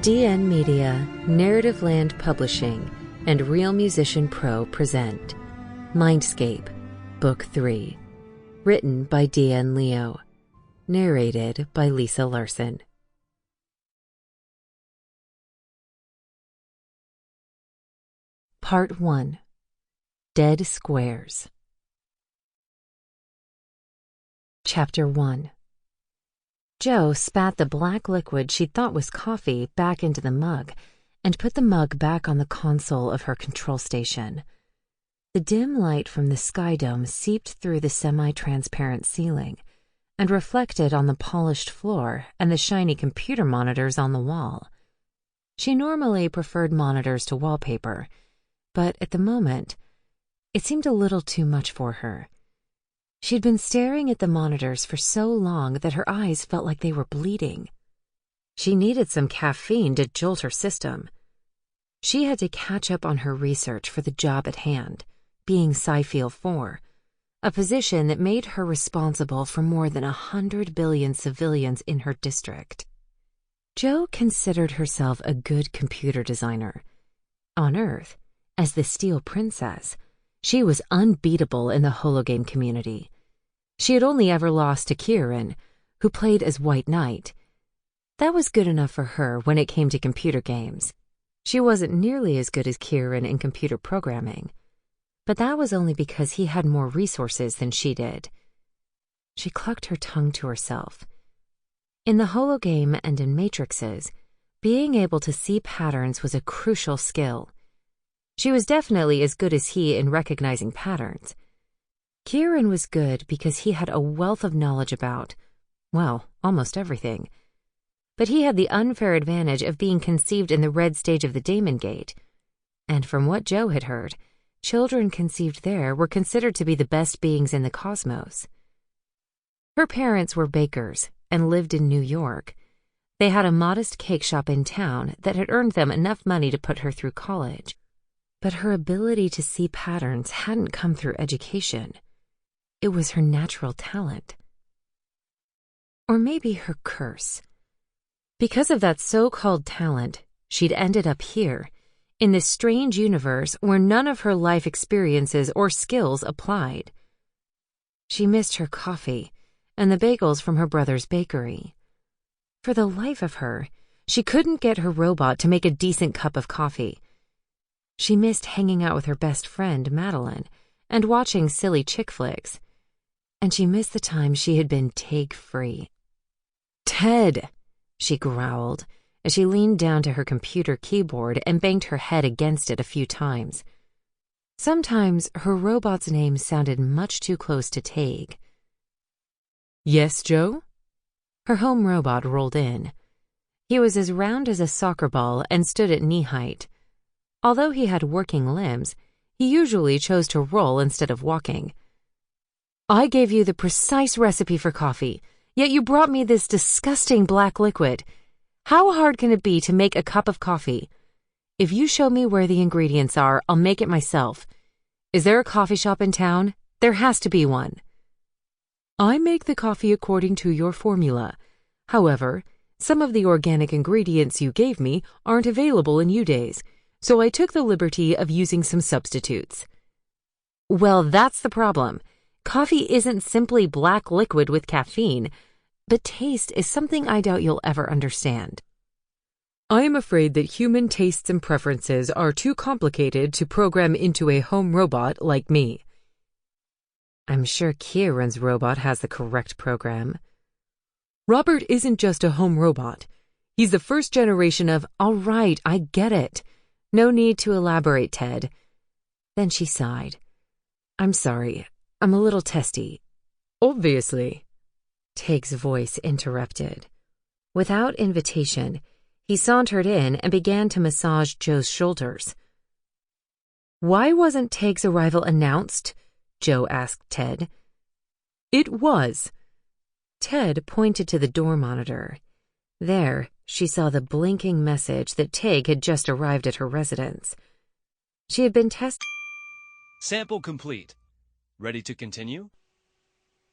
DN Media, Narrative Land Publishing, and Real Musician Pro present Mindscape, Book 3. Written by DN Leo. Narrated by Lisa Larsen. Part 1. Dead Squares. Chapter 1. Jo spat the black liquid she thought was coffee back into the mug and put the mug back on the console of her control station. The dim light from the sky dome seeped through the semi-transparent ceiling and reflected on the polished floor and the shiny computer monitors on the wall. She normally preferred monitors to wallpaper, but at the moment, it seemed a little too much for her. She'd been staring at the monitors for so long that her eyes felt like they were bleeding. She needed some caffeine to jolt her system. She had to catch up on her research for the job at hand, being Sci-Field 4, a position that made her responsible for more than 100 billion civilians in her district. Jo considered herself a good computer designer. On Earth, as the Steel Princess, she was unbeatable in the hologame community. She had only ever lost to Ciaran, who played as White Knight. That was good enough for her when it came to computer games. She wasn't nearly as good as Ciaran in computer programming, but that was only because he had more resources than she did. She clucked her tongue to herself. In the hologame and in matrices, being able to see patterns was a crucial skill. She was definitely as good as he in recognizing patterns. Ciaran was good because he had a wealth of knowledge about, well, almost everything. But he had the unfair advantage of being conceived in the red stage of the Daemon Gate. And from what Jo had heard, children conceived there were considered to be the best beings in the cosmos. Her parents were bakers and lived in New York. They had a modest cake shop in town that had earned them enough money to put her through college. But her ability to see patterns hadn't come through education. It was her natural talent. Or maybe her curse. Because of that so-called talent, she'd ended up here, in this strange universe where none of her life experiences or skills applied. She missed her coffee and the bagels from her brother's bakery. For the life of her, she couldn't get her robot to make a decent cup of coffee. She missed hanging out with her best friend, Madeline, and watching silly chick flicks. And she missed the time she had been take-free. "Ted!" she growled as she leaned down to her computer keyboard and banged her head against it a few times. Sometimes her robot's name sounded much too close to Tag. "Yes, Jo?" Her home robot rolled in. He was as round as a soccer ball and stood at knee height. Although he had working limbs, he usually chose to roll instead of walking. "I gave you the precise recipe for coffee, yet you brought me this disgusting black liquid. How hard can it be to make a cup of coffee? If you show me where the ingredients are, I'll make it myself. Is there a coffee shop in town? There has to be one." "I make the coffee according to your formula. However, some of the organic ingredients you gave me aren't available in Udays, so I took the liberty of using some substitutes." "Well, that's the problem. Coffee isn't simply black liquid with caffeine, but taste is something I doubt you'll ever understand." "I am afraid that human tastes and preferences are too complicated to program into a home robot like me." "I'm sure Ciaran's robot has the correct program." "Robert isn't just a home robot. He's the first generation of—" "All right, I get it. No need to elaborate, Ted." Then she sighed. "I'm sorry. I'm a little testy." "Obviously." Tag's voice interrupted. Without invitation, he sauntered in and began to massage Jo's shoulders. "Why wasn't Tag's arrival announced?" Jo asked Ted. "It was." Ted pointed to the door monitor. There, she saw the blinking message that Tag had just arrived at her residence. She had been tested. Sample complete. Ready to continue?